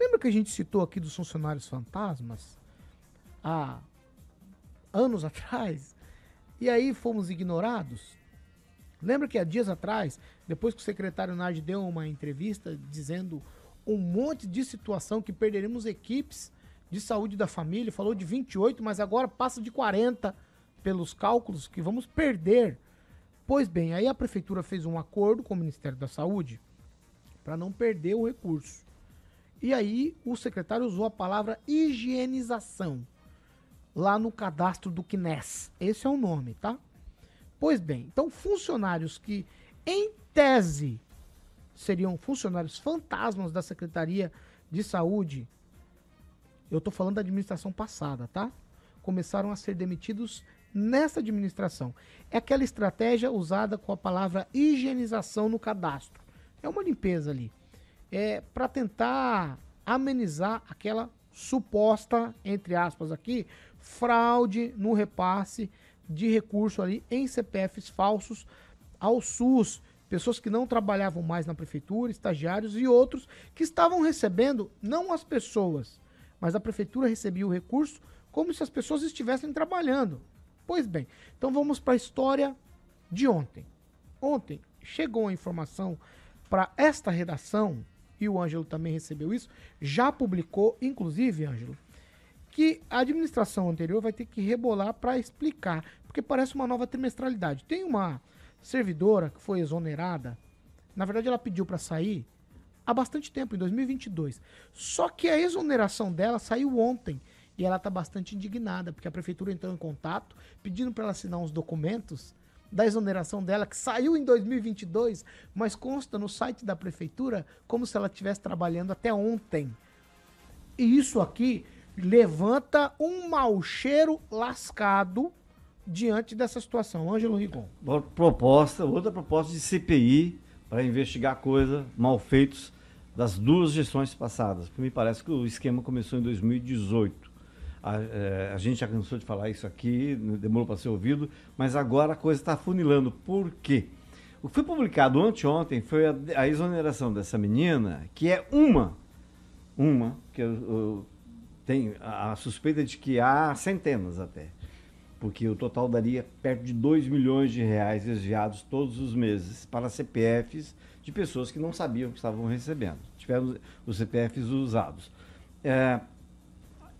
lembra que a gente citou aqui dos funcionários fantasmas? Há anos atrás? E aí fomos ignorados? Lembra que há dias atrás, depois que o secretário Nardi deu uma entrevista dizendo um monte de situação que perderemos equipes de saúde da família, falou de 28, mas agora passa de 40 pelos cálculos que vamos perder. Pois bem, aí a prefeitura fez um acordo com o Ministério da Saúde para não perder o recurso. E aí o secretário usou a palavra higienização lá no cadastro do CNES. Esse é o nome, tá? Pois bem, então funcionários que, em tese, seriam funcionários fantasmas da Secretaria de Saúde, eu tô falando da administração passada, tá? Começaram a ser demitidos nessa administração. É aquela estratégia usada com a palavra higienização no cadastro. É uma limpeza ali. É para tentar amenizar aquela suposta, entre aspas aqui, fraude no repasse de recurso ali em CPFs falsos ao SUS. Pessoas que não trabalhavam mais na prefeitura, estagiários e outros que estavam recebendo, não as pessoas, mas a prefeitura recebia o recurso como se as pessoas estivessem trabalhando. Pois bem, então vamos para a história de ontem. Ontem chegou a informação para esta redação, e o Ângelo também recebeu isso, já publicou, inclusive, Ângelo, que a administração anterior vai ter que rebolar para explicar, porque parece uma nova trimestralidade. Tem uma servidora que foi exonerada, na verdade ela pediu para sair há bastante tempo, em 2022. Só que a exoneração dela saiu ontem e ela está bastante indignada, porque a prefeitura entrou em contato pedindo para ela assinar uns documentos da exoneração dela, que saiu em 2022, mas consta no site da prefeitura como se ela estivesse trabalhando até ontem. E isso aqui levanta um mau cheiro lascado diante dessa situação. Ângelo Rigon. Outra proposta de CPI para investigar coisas mal feitos das duas gestões passadas, porque me parece que o esquema começou em 2018. A gente já cansou de falar isso aqui, demorou para ser ouvido, mas agora a coisa está funilando. Por quê? O que foi publicado anteontem foi a exoneração dessa menina, que é uma que tem a suspeita de que há centenas até, porque o total daria perto de 2 milhões de reais desviados todos os meses para CPFs de pessoas que não sabiam que estavam recebendo. Tiveram os CPFs usados.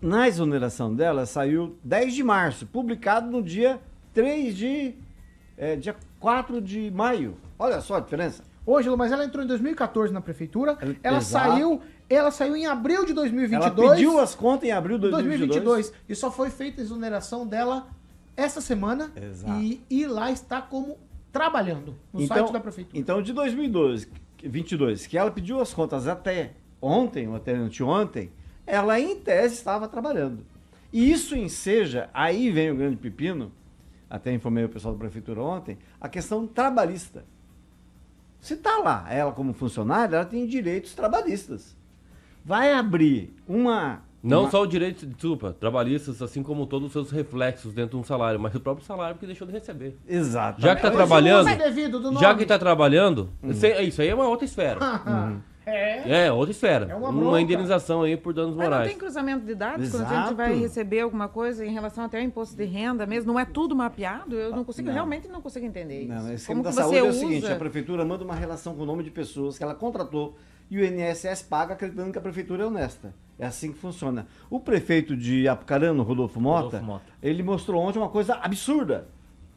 Na exoneração dela, saiu 10 de março, publicado no dia 4 de maio. Olha só a diferença. Ângelo, mas ela entrou em 2014 na prefeitura, ela saiu em abril de 2022. Ela pediu as contas em abril de 2022. E só foi feita a exoneração dela essa semana. Exato. E lá está como trabalhando no site da prefeitura. Então, de 2022, que ela pediu as contas até ontem, ou até anteontem, ela em tese estava trabalhando. E isso enseja, aí vem o grande pepino, até informei o pessoal da prefeitura ontem, a questão trabalhista. Se está lá, ela como funcionária, ela tem direitos trabalhistas. Vai abrir Não só o direito, desculpa, trabalhistas, assim como todos os seus reflexos dentro de um salário, mas o próprio salário que deixou de receber. Exato. Já que está trabalhando, isso aí é uma outra esfera. Outra esfera. É uma uma indenização aí por danos Mas morais. não tem cruzamento de dados Exato. quando a gente vai receber alguma coisa em relação até ao imposto de renda mesmo? Não é tudo mapeado? Eu não consigo, realmente não consigo entender isso. Não, o Como esquema da que saúde você é o usa? seguinte, a prefeitura manda uma relação com o nome de pessoas que ela contratou e o INSS paga acreditando que a prefeitura é honesta. É assim que funciona. O prefeito de Apucarana, Rodolfo Mota, ele mostrou ontem uma coisa absurda.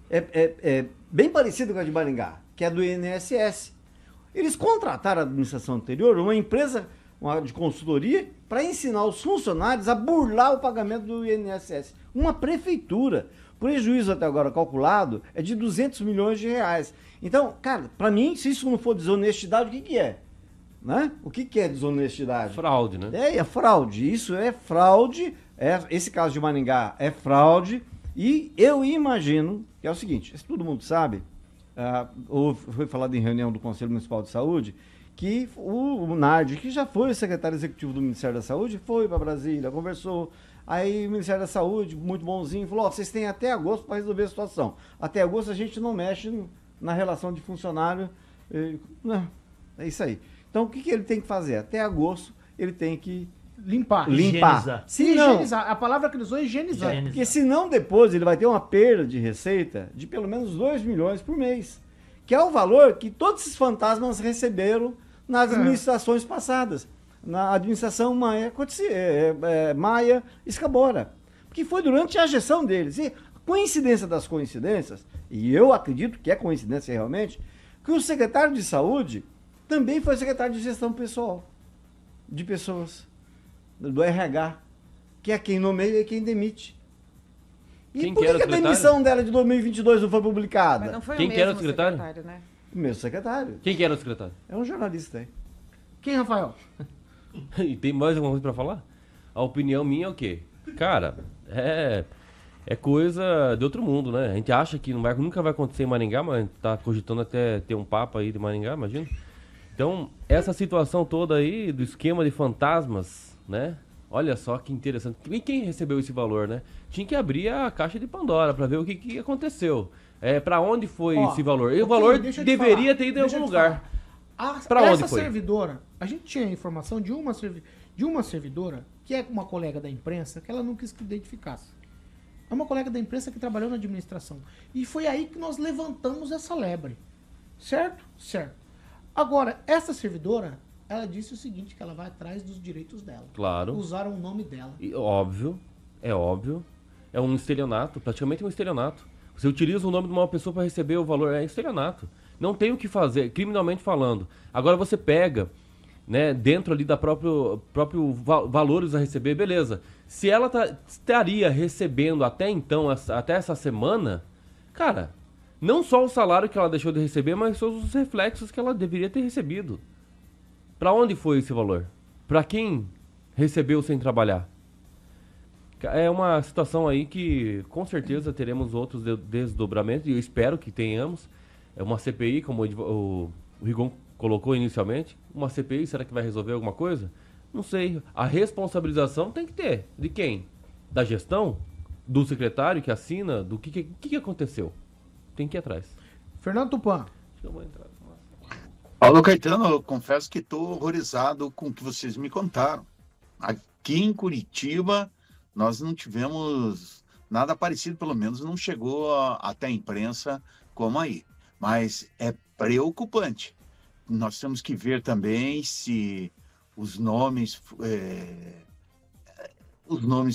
É bem parecido com a de Maringá, que é do INSS. Eles contrataram a administração anterior, uma empresa de consultoria, para ensinar os funcionários a burlar o pagamento do INSS. Uma prefeitura. O prejuízo até agora calculado é de 200 milhões de reais. Então, cara, para mim, se isso não for desonestidade, o que é? Né? O que é desonestidade? Fraude, né? É fraude. Isso é fraude. Esse caso de Maringá é fraude. E eu imagino que é o seguinte, se todo mundo sabe, foi falado em reunião do Conselho Municipal de Saúde, que o Nardi, que já foi o secretário executivo do Ministério da Saúde, foi para Brasília, conversou. Aí o Ministério da Saúde, muito bonzinho, falou, vocês têm até agosto para resolver a situação. Até agosto a gente não mexe na relação de funcionário. Não, é isso aí. Então, o que ele tem que fazer? Até agosto, ele tem que limpar. Higienizar. Se não, Higienizar. A palavra que ele usou é higienizar. porque senão depois ele vai ter uma perda de receita de pelo menos 2 milhões por mês, que é o valor que todos esses fantasmas receberam nas administrações passadas, na administração Maia Escabora, porque foi durante a gestão deles. E coincidência das coincidências, e eu acredito que é coincidência realmente, que o secretário de saúde também foi secretário de gestão pessoal, de pessoas, do RH, que é quem nomeia e quem demite. E Quem por que era que o a secretário? demissão dela de 2022 não foi publicada? Mas não foi Quem o que era o mesmo secretário? né? O mesmo secretário. Quem que era o secretário? É um jornalista aí. Quem, Rafael? E tem mais alguma coisa pra falar? A opinião minha é o quê? Cara, é coisa de outro mundo, né? A gente acha que nunca vai acontecer em Maringá, mas a gente tá cogitando até ter um papa aí de Maringá, imagina. Então, essa situação toda aí do esquema de fantasmas, né? Olha só que interessante. E quem recebeu esse valor, né? Tinha que abrir a caixa de Pandora pra ver o que aconteceu. Pra onde foi esse valor? E o valor deveria ter ido em algum lugar. Pra onde Essa foi? servidora, a gente tinha a informação de uma servidora, que é uma colega da imprensa, que ela não quis que identificasse. É uma colega da imprensa que trabalhou na administração. E foi aí que nós levantamos essa lebre. Certo? Certo. Agora, essa servidora, ela disse o seguinte, que ela vai atrás dos direitos dela. Claro. Usaram o nome dela. E, óbvio. É um estelionato, praticamente um estelionato. Você utiliza o nome de uma pessoa para receber o valor, é estelionato. Não tem o que fazer, criminalmente falando. Agora você pega, né, dentro ali da próprio valores a receber, beleza. Se ela estaria recebendo até então, até essa semana, cara, não só o salário que ela deixou de receber, mas todos os reflexos que ela deveria ter recebido. Para onde foi esse valor? Para quem recebeu sem trabalhar? É uma situação aí que com certeza teremos outros desdobramentos, e eu espero que tenhamos. É uma CPI, como o Rigon colocou inicialmente. Uma CPI, será que vai resolver alguma coisa? Não sei. A responsabilização tem que ter. De quem? Da gestão? Do secretário que assina? Do que aconteceu? Tem que ir atrás. Fernando Tupan. Eu vou entrar. Paulo Caetano, eu confesso que estou horrorizado com o que vocês me contaram. Aqui em Curitiba, nós não tivemos nada parecido, pelo menos não chegou até a imprensa como aí. Mas é preocupante. Nós temos que ver também se os nomes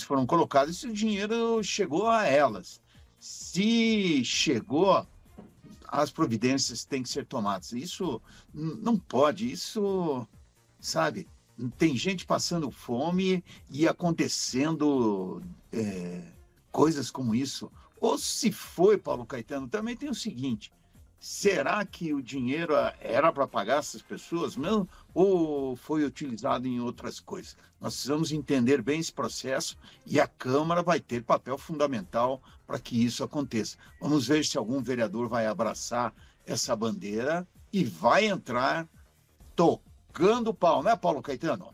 foram colocados e se o dinheiro chegou a elas. Se chegou, as providências têm que ser tomadas. Isso não pode, isso, sabe, tem gente passando fome e acontecendo coisas como isso. Ou se foi, Paulo Caetano, também tem o seguinte, será que o dinheiro era para pagar essas pessoas mesmo ou foi utilizado em outras coisas? Nós precisamos entender bem esse processo e a Câmara vai ter papel fundamental para que isso aconteça. Vamos ver se algum vereador vai abraçar essa bandeira e vai entrar tocando o pau, né, Paulo Caetano?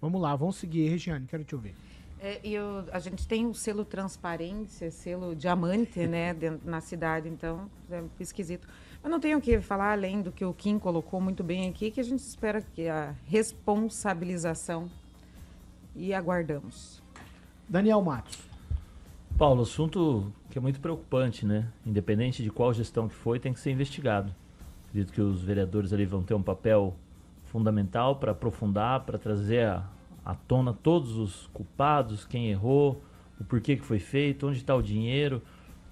Vamos lá, vamos seguir, Regiane, quero te ouvir. A gente tem o selo transparência, selo diamante, né, na cidade, então é esquisito. Mas não tenho o que falar além do que o Kim colocou muito bem aqui, que a gente espera que a responsabilização e aguardamos. Daniel Matos. Paulo, assunto que é muito preocupante, né? Independente de qual gestão que foi, tem que ser investigado. Acredito que os vereadores ali vão ter um papel fundamental para aprofundar, para trazer à tona todos os culpados, quem errou, o porquê que foi feito, onde está o dinheiro,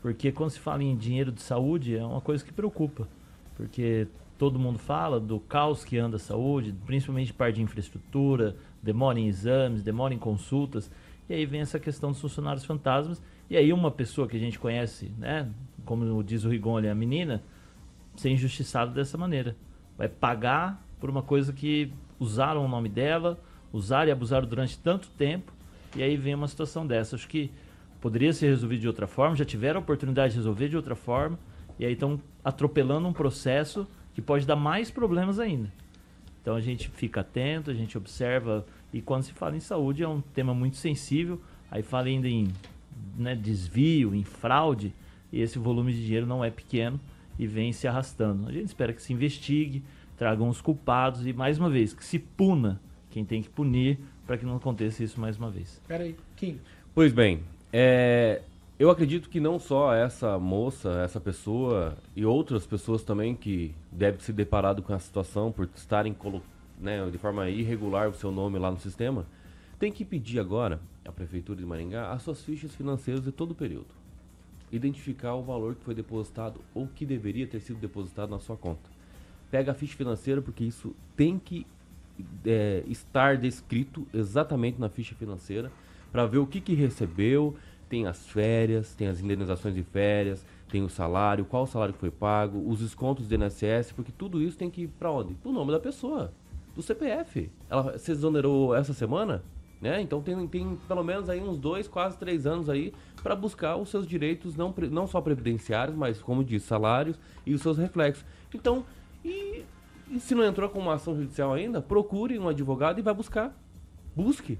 porque quando se fala em dinheiro de saúde é uma coisa que preocupa, porque todo mundo fala do caos que anda a saúde, principalmente parte de infraestrutura, demora em exames, demora em consultas, e aí vem essa questão dos funcionários fantasmas, e aí uma pessoa que a gente conhece, né, como diz o Rigon ali, a menina, ser injustiçada dessa maneira, vai pagar por uma coisa que usaram o nome dela, usaram e abusaram durante tanto tempo, e aí vem uma situação dessa. Acho que poderia ser resolvido de outra forma, já tiveram a oportunidade de resolver de outra forma, e aí estão atropelando um processo que pode dar mais problemas ainda. Então a gente fica atento, a gente observa, e quando se fala em saúde é um tema muito sensível, aí fala ainda em desvio, em fraude, e esse volume de dinheiro não é pequeno e vem se arrastando. A gente espera que se investigue, tragam os culpados e, mais uma vez, que se puna quem tem que punir, para que não aconteça isso mais uma vez. Peraí, Kim. Pois bem, eu acredito que não só essa moça, essa pessoa e outras pessoas também que devem se deparado com essa situação por estarem de forma irregular o seu nome lá no sistema, tem que pedir agora à Prefeitura de Maringá as suas fichas financeiras de todo o período. Identificar o valor que foi depositado ou que deveria ter sido depositado na sua conta. Pega a ficha financeira porque isso tem que estar descrito exatamente na ficha financeira para ver o que recebeu, tem as férias, tem as indenizações de férias, tem o salário, qual o salário que foi pago, os descontos do INSS, porque tudo isso tem que ir para onde? Para o nome da pessoa, do CPF. Ela se exonerou essa semana, né? Então tem pelo menos aí uns 2, quase 3 anos aí para buscar os seus direitos, não só previdenciários, mas como disse, salários e os seus reflexos. Então, e se não entrou com uma ação judicial ainda, procure um advogado e vai buscar. Busque.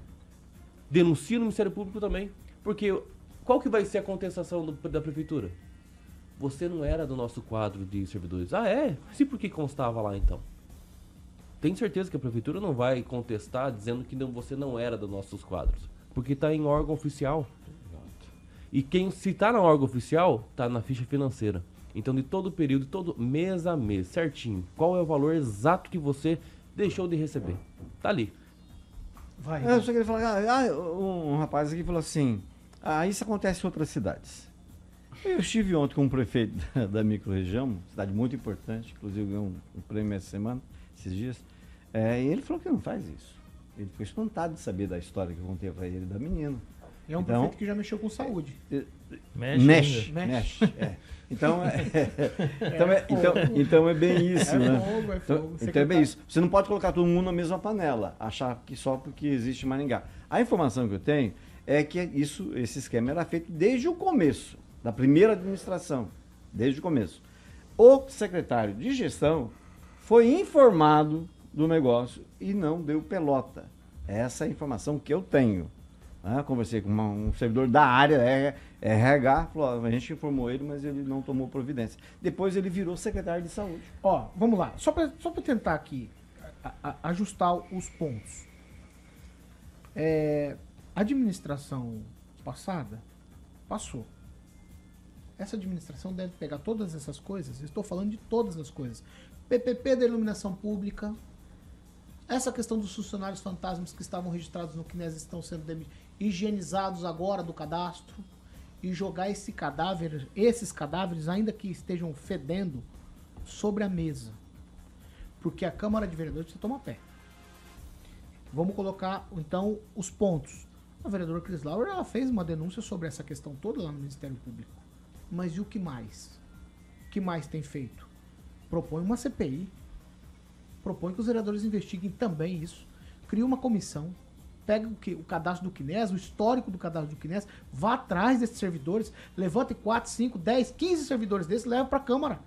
Denuncie no Ministério Público também. Porque qual que vai ser a contestação da Prefeitura? Você não era do nosso quadro de servidores. Ah, é? E por que constava lá então? Tenho certeza que a Prefeitura não vai contestar dizendo que você não era dos nossos quadros. Porque está em órgão oficial. E se está no órgão oficial, está na ficha financeira. Então, de todo o período, todo mês a mês, certinho, qual é o valor exato que você deixou de receber? Tá ali. Vai. Eu só queria falar, um rapaz aqui falou assim, isso acontece em outras cidades. Eu estive ontem com um prefeito da microrregião, cidade muito importante, inclusive ganhou um prêmio essa semana, esses dias, e ele falou que não faz isso. Ele ficou espantado de saber da história que eu contei para ele da menina. É um prefeito que já mexeu com saúde. Mexe. Então é bem isso, né? Então é bem isso. Você não pode colocar todo mundo na mesma panela, achar que só porque existe Maringá. A informação que eu tenho é que esse esquema era feito desde o começo, da primeira administração, desde o começo. O secretário de gestão foi informado do negócio e não deu pelota. Essa é a informação que eu tenho. Conversei com um servidor da área, RH, falou, a gente informou ele, mas ele não tomou providência. Depois ele virou secretário de saúde. Ó, vamos lá. Só para tentar aqui ajustar os pontos. A administração passada passou. Essa administração deve pegar todas essas coisas, estou falando de todas as coisas. PPP da iluminação pública, essa questão dos funcionários fantasmas que estavam registrados no CNES estão sendo higienizados agora do cadastro e jogar esses cadáveres, ainda que estejam fedendo, sobre a mesa. Porque a Câmara de Vereadores precisa tomar pé. Vamos colocar, então, os pontos. A vereadora Cris Lauer, ela fez uma denúncia sobre essa questão toda lá no Ministério Público. Mas e o que mais? O que mais tem feito? Propõe uma CPI. Propõe que os vereadores investiguem também isso. Cria uma comissão. Pega o cadastro do CNES, o histórico do cadastro do CNES, vá atrás desses servidores, levante 4, 5, 10, 15 servidores desses, leva para a Câmara.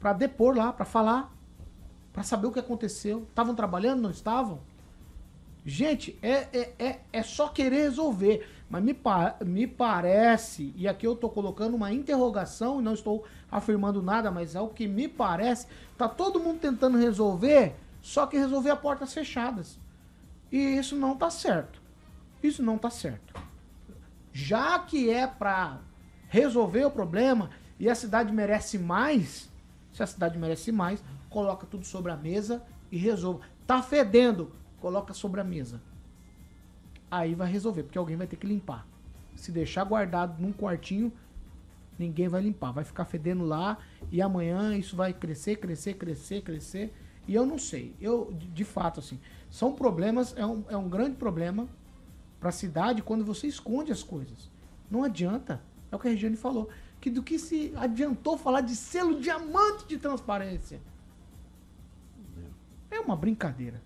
Para depor lá, para falar. Para saber o que aconteceu. Estavam trabalhando, não estavam? Gente, é só querer resolver. Mas me parece, e aqui eu estou colocando uma interrogação, e não estou afirmando nada, mas é o que me parece, tá todo mundo tentando resolver, só que resolver a portas fechadas. E isso não tá certo. Isso não tá certo. Já que é para resolver o problema, e a cidade merece mais, se a cidade merece mais, coloca tudo sobre a mesa e resolva. Tá fedendo, coloca sobre a mesa. Aí vai resolver, porque alguém vai ter que limpar. Se deixar guardado num quartinho, ninguém vai limpar. Vai ficar fedendo lá e amanhã isso vai crescer. E eu não sei. De fato, assim, são problemas, é um grande problema para a cidade quando você esconde as coisas. Não adianta. É o que a Regiane falou. Que do que se adiantou falar de selo diamante de transparência? É uma brincadeira.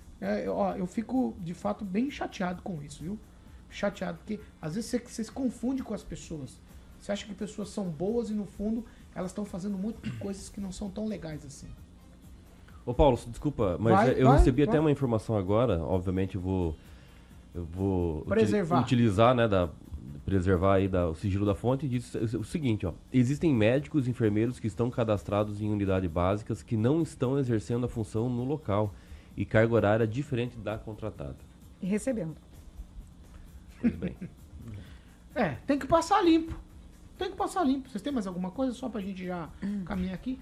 Eu fico, de fato, bem chateado com isso, viu? Chateado, porque às vezes você se confunde com as pessoas. Você acha que pessoas são boas e, no fundo, elas estão fazendo muitas coisas que não são tão legais assim. Ô Paulo, desculpa, mas eu recebi até uma informação agora, obviamente eu vou utilizar, né, preservar aí o sigilo da fonte, e diz o seguinte, ó, existem médicos e enfermeiros que estão cadastrados em unidades básicas que não estão exercendo a função no local e carga horária diferente da contratada. E recebendo. Pois bem. Tem que passar limpo. Tem que passar limpo. Vocês têm mais alguma coisa só pra gente já caminhar aqui?